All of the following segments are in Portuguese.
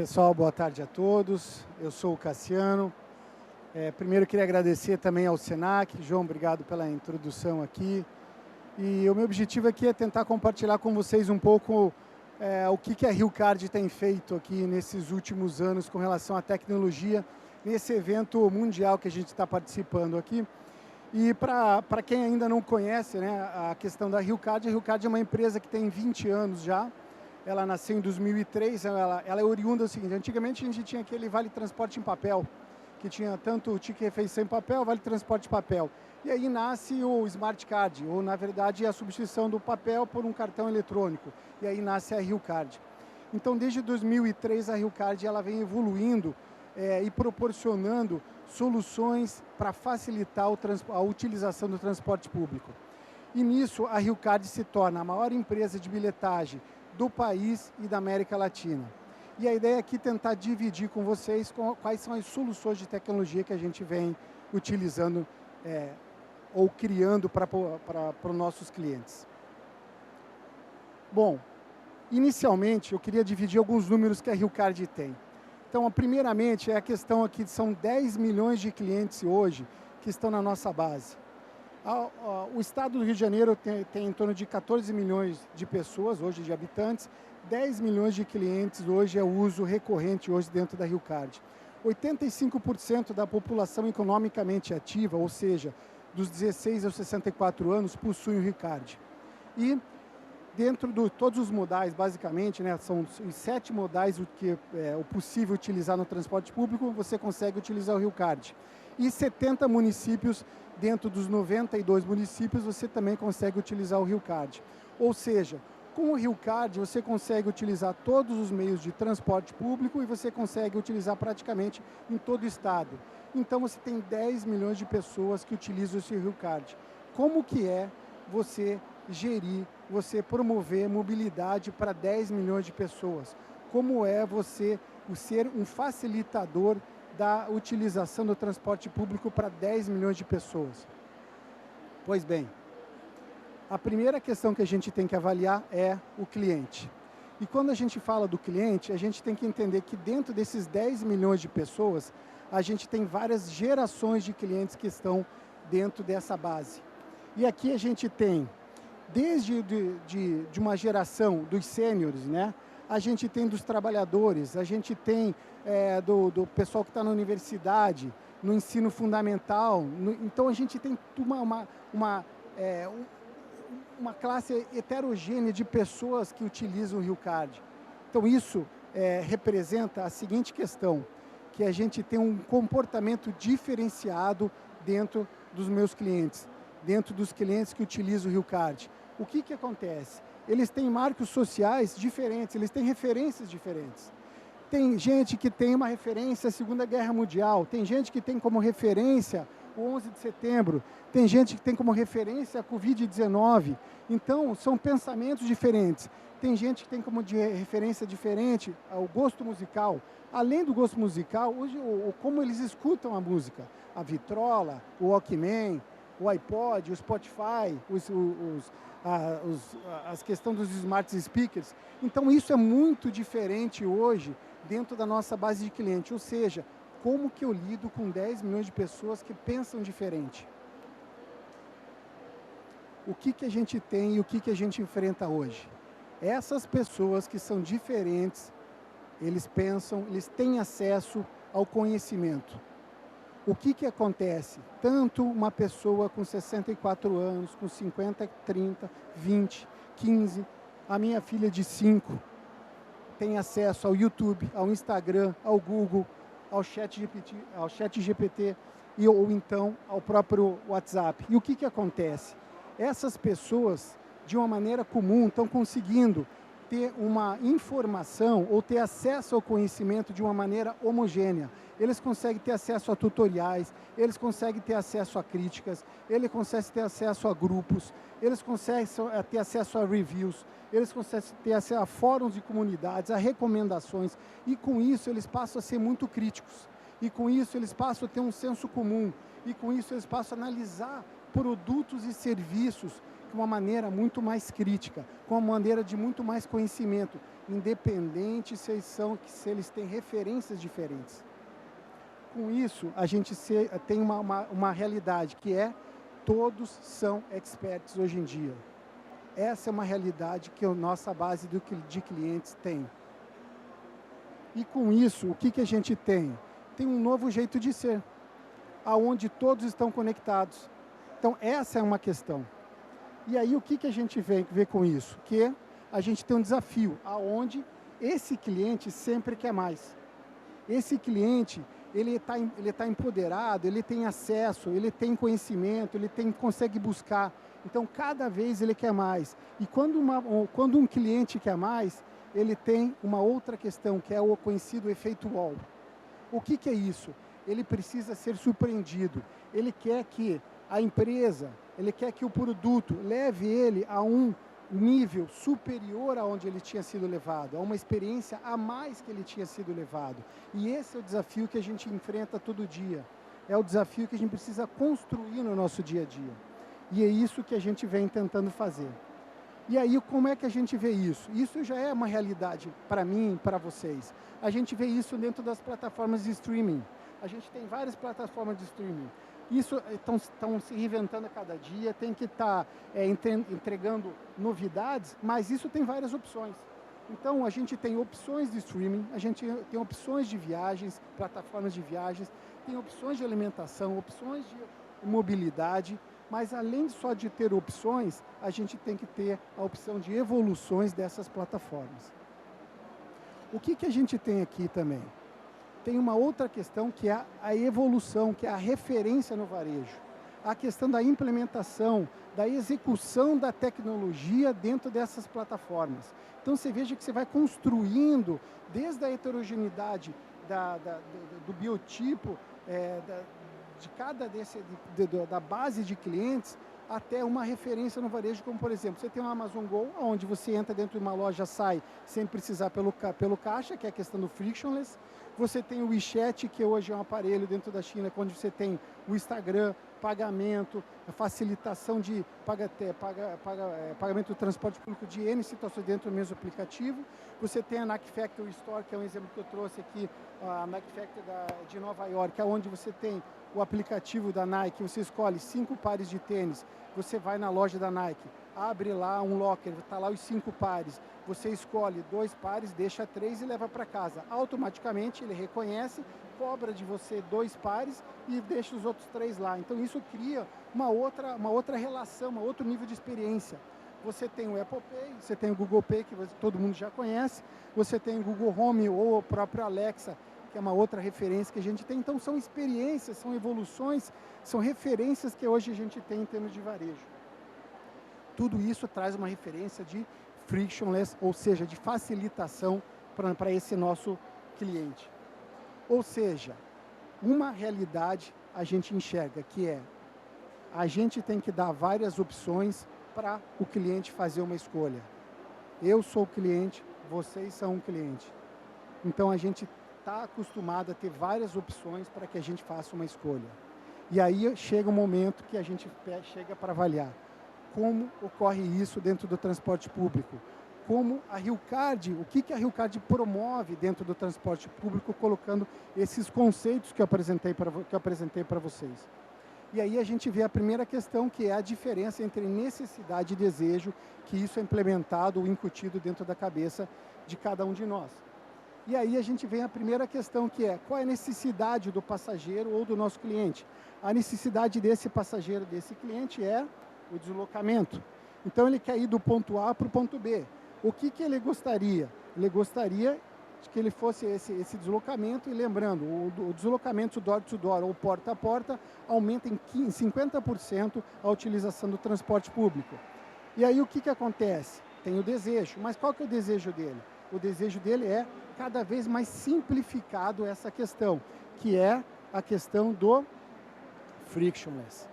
Pessoal, boa tarde a todos. Eu sou o Cassiano. Primeiro, queria agradecer também ao Senac. João, obrigado pela introdução aqui. E o meu objetivo aqui é tentar compartilhar com vocês um pouco o que a RioCard tem feito aqui nesses últimos anos com relação à tecnologia, nesse evento mundial que a gente está participando aqui. E para quem ainda não conhece, né, a questão da RioCard, a RioCard é uma empresa que tem 20 anos já. Ela nasceu em 2003, ela é oriunda do seguinte: antigamente a gente tinha aquele vale transporte em papel, que tinha tanto o ticket refeição em papel, vale transporte em papel. E aí nasce o Smart Card, ou na verdade a substituição do papel por um cartão eletrônico. E aí nasce a RioCard. Então desde 2003 a RioCard ela vem evoluindo e proporcionando soluções para facilitar a utilização do transporte público. E nisso a RioCard se torna a maior empresa de bilhetagem do país e da América Latina. E a ideia aqui é tentar dividir com vocês quais são as soluções de tecnologia que a gente vem utilizando ou criando para os nossos clientes. Bom, inicialmente eu queria dividir alguns números que a RioCard tem. Então, primeiramente, é a questão aqui, são 10 milhões de clientes hoje que estão na nossa base. O estado do Rio de Janeiro tem em torno de 14 milhões de pessoas, hoje de habitantes, 10 milhões de clientes hoje é o uso recorrente hoje dentro da RioCard. 85% da população economicamente ativa, ou seja, dos 16 aos 64 anos, possuem o RioCard. E dentro de todos os modais, basicamente, né, são os 7 modais o que é o possível utilizar no transporte público, você consegue utilizar o RioCard. E 70 municípios, dentro dos 92 municípios, você também consegue utilizar o RioCard. Ou seja, com o RioCard você consegue utilizar todos os meios de transporte público e você consegue utilizar praticamente em todo o estado. Então você tem 10 milhões de pessoas que utilizam esse RioCard. Como que é você gerir, você promover mobilidade para 10 milhões de pessoas? Como é você ser um facilitador da utilização do transporte público para 10 milhões de pessoas? Pois bem, a primeira questão que a gente tem que avaliar é o cliente. E quando a gente fala do cliente, a gente tem que entender que dentro desses 10 milhões de pessoas, a gente tem várias gerações de clientes que estão dentro dessa base. E aqui a gente tem, desde de uma geração dos sêniores, né? A gente tem dos trabalhadores, a gente tem do pessoal que está na universidade, no ensino fundamental. Então, a gente tem uma classe heterogênea de pessoas que utilizam o RioCard. Então, isso representa a seguinte questão, que a gente tem um comportamento diferenciado dentro dos meus clientes, dentro dos clientes que utilizam o RioCard. O que acontece? Eles têm marcos sociais diferentes, eles têm referências diferentes. Tem gente que tem uma referência à Segunda Guerra Mundial, tem gente que tem como referência o 11 de setembro, tem gente que tem como referência a Covid-19. Então, são pensamentos diferentes. Tem gente que tem como referência diferente ao gosto musical. Além do gosto musical, hoje, como eles escutam a música. A vitrola, o Walkman, o iPod, o Spotify, as questões dos smart speakers. Então, isso é muito diferente hoje dentro da nossa base de cliente. Ou seja, como que eu lido com 10 milhões de pessoas que pensam diferente? O que a gente tem e o que a gente enfrenta hoje? Essas pessoas que são diferentes, eles pensam, eles têm acesso ao conhecimento. O que acontece? Tanto uma pessoa com 64 anos, com 50, 30, 20, 15, a minha filha de 5 tem acesso ao YouTube, ao Instagram, ao Google, ao ChatGPT ou então ao próprio WhatsApp. E o que acontece? Essas pessoas, de uma maneira comum, estão conseguindo ter uma informação ou ter acesso ao conhecimento de uma maneira homogênea. Eles conseguem ter acesso a tutoriais, eles conseguem ter acesso a críticas, eles conseguem ter acesso a grupos, eles conseguem ter acesso a reviews, eles conseguem ter acesso a fóruns de comunidades, a recomendações, e com isso eles passam a ser muito críticos, e com isso eles passam a ter um senso comum, e com isso eles passam a analisar produtos e serviços com uma maneira muito mais crítica, com uma maneira de muito mais conhecimento, independente se eles têm referências diferentes. Com isso, a gente tem uma realidade que é todos são experts hoje em dia. Essa é uma realidade que a nossa base de clientes tem. E com isso, o que a gente tem? Tem um novo jeito de ser, aonde todos estão conectados. Então, essa é uma questão. E aí, o que a gente vê com isso? Que a gente tem um desafio, aonde esse cliente sempre quer mais. Esse cliente, ele tá empoderado, ele tem acesso, ele tem conhecimento, consegue buscar. Então, cada vez ele quer mais. E quando um cliente quer mais, ele tem uma outra questão, que é o conhecido efeito wall. O que é isso? Ele precisa ser surpreendido. Ele quer que a empresa, ele quer que o produto leve ele a um nível superior a onde ele tinha sido levado, a uma experiência a mais que ele tinha sido levado. E esse é o desafio que a gente enfrenta todo dia. É o desafio que a gente precisa construir no nosso dia a dia. E é isso que a gente vem tentando fazer. E aí, como é que a gente vê isso? Isso já é uma realidade para mim, para vocês. A gente vê isso dentro das plataformas de streaming. A gente tem várias plataformas de streaming. Isso estão se reinventando a cada dia, tem que estar entregando novidades, mas isso tem várias opções. Então, a gente tem opções de streaming, a gente tem opções de viagens, plataformas de viagens, tem opções de alimentação, opções de mobilidade, mas além só de ter opções, a gente tem que ter a opção de evoluções dessas plataformas. O que a gente tem aqui também? Tem uma outra questão que é a evolução, que é a referência no varejo. A questão da implementação, da execução da tecnologia dentro dessas plataformas. Então, você veja que você vai construindo, desde a heterogeneidade do biotipo, da base de clientes, até uma referência no varejo, como por exemplo, você tem o Amazon Go, onde você entra dentro de uma loja, sai sem precisar pelo caixa, que é a questão do frictionless. Você tem o WeChat, que hoje é um aparelho dentro da China, onde você tem o Instagram, pagamento, a facilitação de pagamento do transporte público de N situações dentro do mesmo aplicativo. Você tem a Nike Factory Store, que é um exemplo que eu trouxe aqui, a Nike Factory de Nova York, onde você tem o aplicativo da Nike, você escolhe 5 pares de tênis, você vai na loja da Nike, abre lá um locker, está lá os 5 pares, você escolhe 2 pares, deixa 3 e leva para casa. Automaticamente ele reconhece, cobra de você 2 pares e deixa os outros 3 lá. Então isso cria uma outra relação, um outro nível de experiência. Você tem o Apple Pay, você tem o Google Pay, que todo mundo já conhece, você tem o Google Home ou o próprio Alexa, que é uma outra referência que a gente tem. Então são experiências, são evoluções, são referências que hoje a gente tem em termos de varejo. Tudo isso traz uma referência de frictionless, ou seja, de facilitação para esse nosso cliente. Ou seja, uma realidade a gente enxerga que é, a gente tem que dar várias opções para o cliente fazer uma escolha. Eu sou o cliente, vocês são o cliente. Então a gente está acostumado a ter várias opções para que a gente faça uma escolha. E aí chega um momento que a gente chega para avaliar como ocorre isso dentro do transporte público, como a Rilcard, o que a Rilcard promove dentro do transporte público, colocando esses conceitos que eu apresentei para vocês. E aí a gente vê a primeira questão, que é a diferença entre necessidade e desejo, que isso é implementado ou incutido dentro da cabeça de cada um de nós. E aí a gente vê a primeira questão, que é qual é a necessidade do passageiro ou do nosso cliente. A necessidade desse passageiro, desse cliente, é o deslocamento. Então ele quer ir do ponto A para o ponto B. O que ele gostaria? Ele gostaria de que ele fosse esse deslocamento, e lembrando, o deslocamento door-to-door ou porta a porta aumenta em 50% a utilização do transporte público. E aí o que acontece? Tem o desejo, mas qual que é o desejo dele? O desejo dele é cada vez mais simplificado essa questão, que é a questão do frictionless.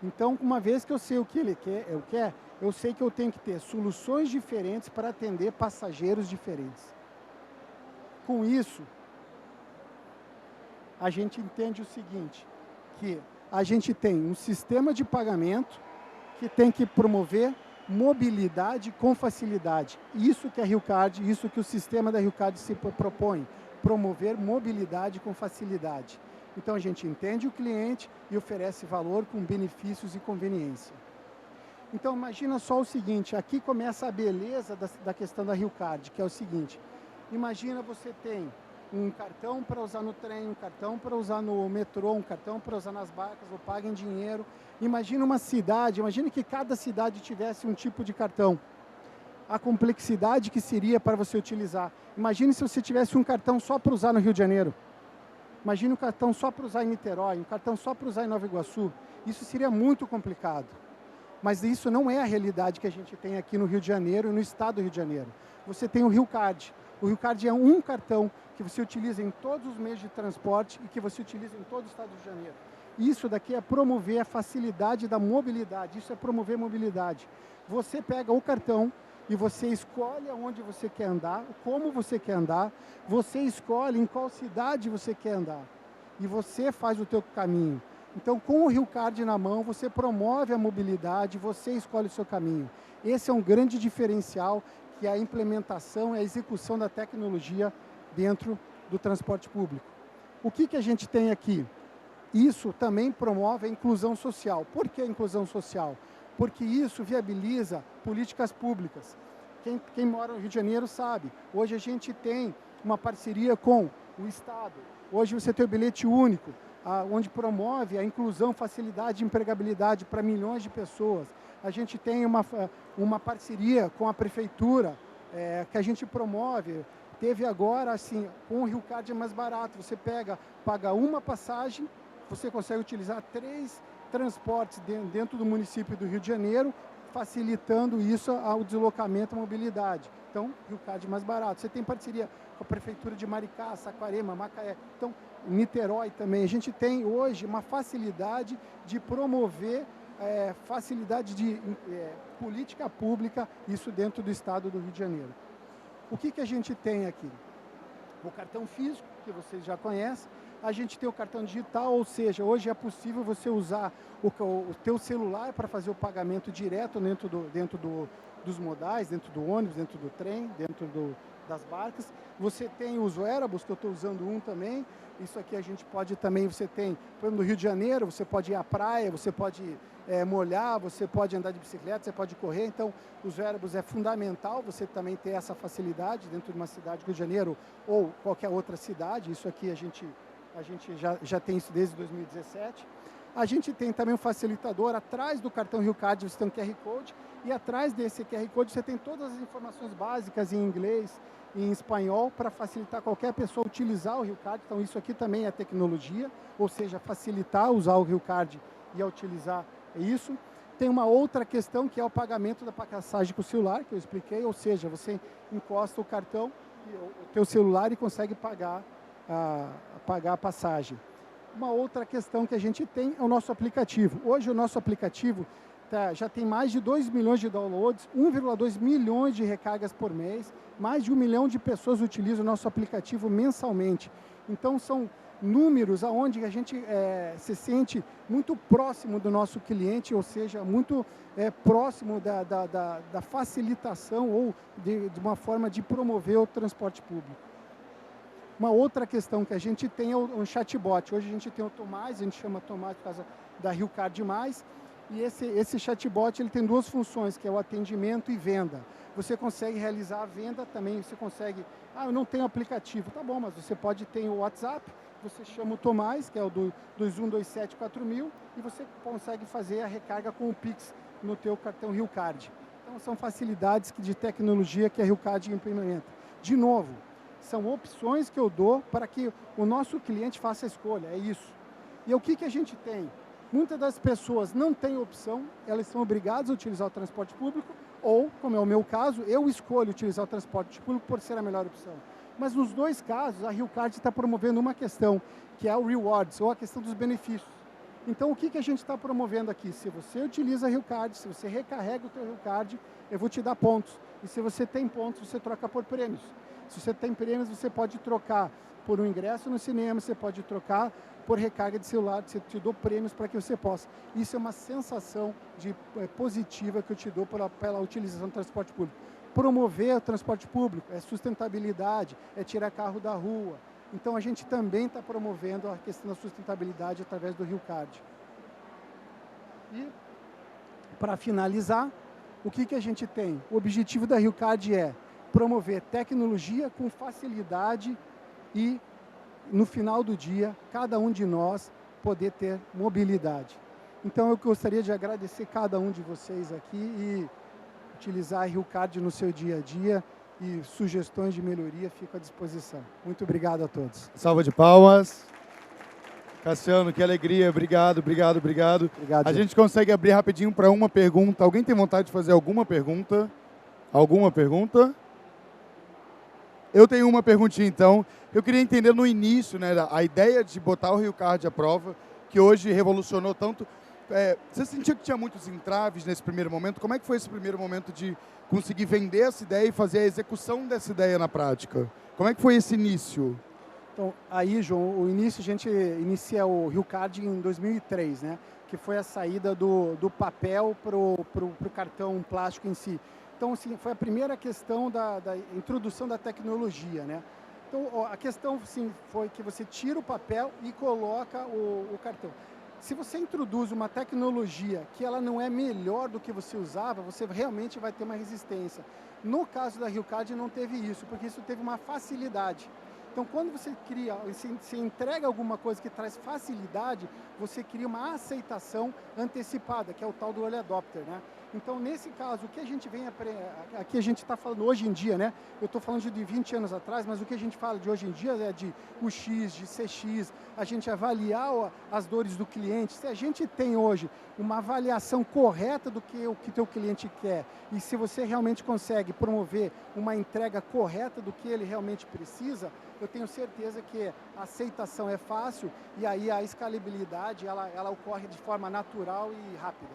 Então, uma vez que eu sei o que ele quer, eu sei que eu tenho que ter soluções diferentes para atender passageiros diferentes. Com isso, a gente entende o seguinte, que a gente tem um sistema de pagamento que tem que promover mobilidade com facilidade. Isso que a RioCard, isso que o sistema da RioCard se propõe, promover mobilidade com facilidade. Então a gente entende o cliente e oferece valor com benefícios e conveniência. Então imagina só o seguinte, aqui começa a beleza da questão da RioCard, que é o seguinte, imagina você tem um cartão para usar no trem, um cartão para usar no metrô, um cartão para usar nas barcas, ou paga em dinheiro. Imagina uma cidade, imagina que cada cidade tivesse um tipo de cartão. A complexidade que seria para você utilizar. Imagine se você tivesse um cartão só para usar no Rio de Janeiro. Imagine um cartão só para usar em Niterói, um cartão só para usar em Nova Iguaçu. Isso seria muito complicado. Mas isso não é a realidade que a gente tem aqui no Rio de Janeiro e no estado do Rio de Janeiro. Você tem o RioCard. O RioCard é um cartão que você utiliza em todos os meios de transporte e que você utiliza em todo o estado do Rio de Janeiro. Isso daqui é promover a facilidade da mobilidade, isso é promover mobilidade. Você pega o cartão e você escolhe aonde você quer andar, como você quer andar, você escolhe em qual cidade você quer andar e você faz o teu caminho. Então, com o RioCard na mão, você promove a mobilidade, você escolhe o seu caminho. Esse é um grande diferencial, que é a implementação e a execução da tecnologia dentro do transporte público. O que a gente tem aqui? Isso também promove a inclusão social. Por que a inclusão social? Porque isso viabiliza políticas públicas. Quem mora no Rio de Janeiro sabe, hoje a gente tem uma parceria com o Estado. Hoje você tem o bilhete único, onde promove a inclusão, facilidade e empregabilidade para milhões de pessoas. A gente tem uma parceria com a Prefeitura, que a gente promove. Teve agora, assim, com o RioCard é mais barato. Você paga uma passagem, você consegue utilizar 3 transportes dentro do município do Rio de Janeiro, facilitando isso ao deslocamento e mobilidade. Então, RioCard é mais barato. Você tem parceria com a Prefeitura de Maricá, Saquarema, Macaé. Então, Niterói também. A gente tem hoje uma facilidade de promover facilidade de política pública, isso dentro do estado do Rio de Janeiro. O que a gente tem aqui? O cartão físico, que vocês já conhecem. A gente tem o cartão digital, ou seja, hoje é possível você usar o teu celular para fazer o pagamento direto dentro dos modais, dentro do ônibus, dentro do trem, dentro das barcas. Você tem os wearables, que eu estou usando um também. Isso aqui a gente pode também, você tem, por exemplo, no Rio de Janeiro, você pode ir à praia, você pode molhar, você pode andar de bicicleta, você pode correr. Então, os wearables é fundamental você também ter essa facilidade dentro de uma cidade, Rio de Janeiro ou qualquer outra cidade. Isso aqui a gente já tem isso desde 2017. A gente tem também um facilitador, atrás do cartão RioCard você tem um QR Code, e atrás desse QR Code você tem todas as informações básicas em inglês e em espanhol, para facilitar qualquer pessoa utilizar o RioCard. Então isso aqui também é tecnologia, ou seja, facilitar usar o RioCard e utilizar isso. Tem uma outra questão que é o pagamento da passagem com o celular, que eu expliquei, ou seja, você encosta o cartão, o teu celular e consegue pagar a passagem. Uma outra questão que a gente tem é o nosso aplicativo. Hoje o nosso aplicativo já tem mais de 2 milhões de downloads, 1,2 milhões de recargas por mês, mais de 1 milhão de pessoas utilizam o nosso aplicativo mensalmente. Então são números onde a gente se sente muito próximo do nosso cliente, ou seja, muito próximo da facilitação ou de uma forma de promover o transporte público. Uma outra questão que a gente tem é um chatbot. Hoje a gente tem o Tomás, a gente chama Tomás por causa da RioCard+, e esse chatbot ele tem 2 funções, que é o atendimento e venda. Você consegue realizar a venda também, você consegue... eu não tenho aplicativo. Tá bom, mas você pode ter o WhatsApp, você chama o Tomás, que é o do 21274000, e você consegue fazer a recarga com o Pix no teu cartão RioCard. Então são facilidades de tecnologia que a RioCard implementa. De novo, são opções que eu dou para que o nosso cliente faça a escolha, é isso. E o que a gente tem? Muitas das pessoas não têm opção, elas são obrigadas a utilizar o transporte público, ou, como é o meu caso, eu escolho utilizar o transporte público por ser a melhor opção. Mas nos 2 casos, a RioCard está promovendo uma questão, que é o Rewards, ou a questão dos benefícios. Então, o que a gente está promovendo aqui? Se você utiliza a RioCard, se você recarrega o teu RioCard, eu vou te dar pontos. E se você tem pontos, você troca por prêmios. Se você tem prêmios, você pode trocar por um ingresso no cinema, você pode trocar por recarga de celular, eu te dou prêmios para que você possa. Isso é uma sensação positiva que eu te dou pela utilização do transporte público. Promover o transporte público é sustentabilidade, é tirar carro da rua. Então, a gente também está promovendo a questão da sustentabilidade através do RioCard. E, para finalizar, o que a gente tem? O objetivo da RioCard é promover tecnologia com facilidade e, no final do dia, cada um de nós poder ter mobilidade. Então, eu gostaria de agradecer cada um de vocês aqui e utilizar a RioCard no seu dia a dia e sugestões de melhoria fico à disposição. Muito obrigado a todos. Salva de palmas. Cassiano, que alegria. Obrigado, obrigado, obrigado. Obrigado. A gente consegue abrir rapidinho para uma pergunta. Alguém tem vontade de fazer alguma pergunta? Alguma pergunta? Eu tenho uma perguntinha, então. Eu queria entender no início, né, a ideia de botar o RioCard à prova, que hoje revolucionou tanto. Você sentia que tinha muitos entraves nesse primeiro momento? Como é que foi esse primeiro momento de conseguir vender essa ideia e fazer a execução dessa ideia na prática? Como é que foi esse início? Então, aí, João, o início, a gente inicia o RioCard em 2003, né? Que foi a saída do papel para o cartão plástico em si. Então, assim, foi a primeira questão da introdução da tecnologia, né? Então, a questão, sim, foi que você tira o papel e coloca o cartão. Se você introduz uma tecnologia que ela não é melhor do que você usava, você realmente vai ter uma resistência. No caso da RioCard não teve isso, porque isso teve uma facilidade. Então, quando você cria, você entrega alguma coisa que traz facilidade, você cria uma aceitação antecipada, que é o tal do early adopter, né? Então, nesse caso, o que a gente vem aqui a gente está falando hoje em dia, né? Eu estou falando de 20 anos atrás, mas o que a gente fala de hoje em dia é de UX, de CX, a gente avaliar as dores do cliente. Se a gente tem hoje uma avaliação correta do que o teu cliente quer e se você realmente consegue promover uma entrega correta do que ele realmente precisa, eu tenho certeza que a aceitação é fácil e aí a escalabilidade ela ocorre de forma natural e rápida.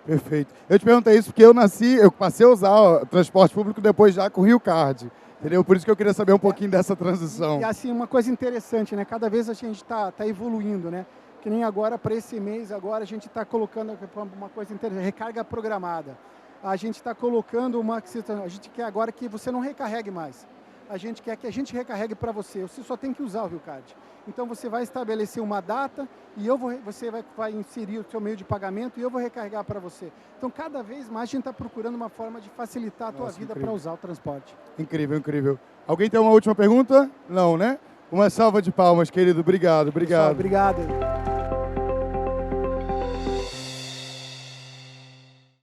Perfeito. Eu te perguntei isso porque eu passei a usar o transporte público depois já com o RioCard, entendeu? Por isso que eu queria saber um pouquinho dessa transição. E assim, uma coisa interessante, né? Cada vez a gente está evoluindo, né? Que nem agora, para esse mês, agora a gente está colocando uma coisa interessante, recarga programada. A gente está colocando a gente quer agora que você não recarregue mais. A gente quer que a gente recarregue para você. Você só tem que usar o RioCard. Então, você vai estabelecer uma data e você vai inserir o seu meio de pagamento e eu vou recarregar para você. Então, cada vez mais a gente está procurando uma forma de facilitar a tua vida para usar o transporte. Incrível, incrível. Alguém tem uma última pergunta? Não, né? Uma salva de palmas, querido. Obrigado, obrigado. Pessoal, obrigado.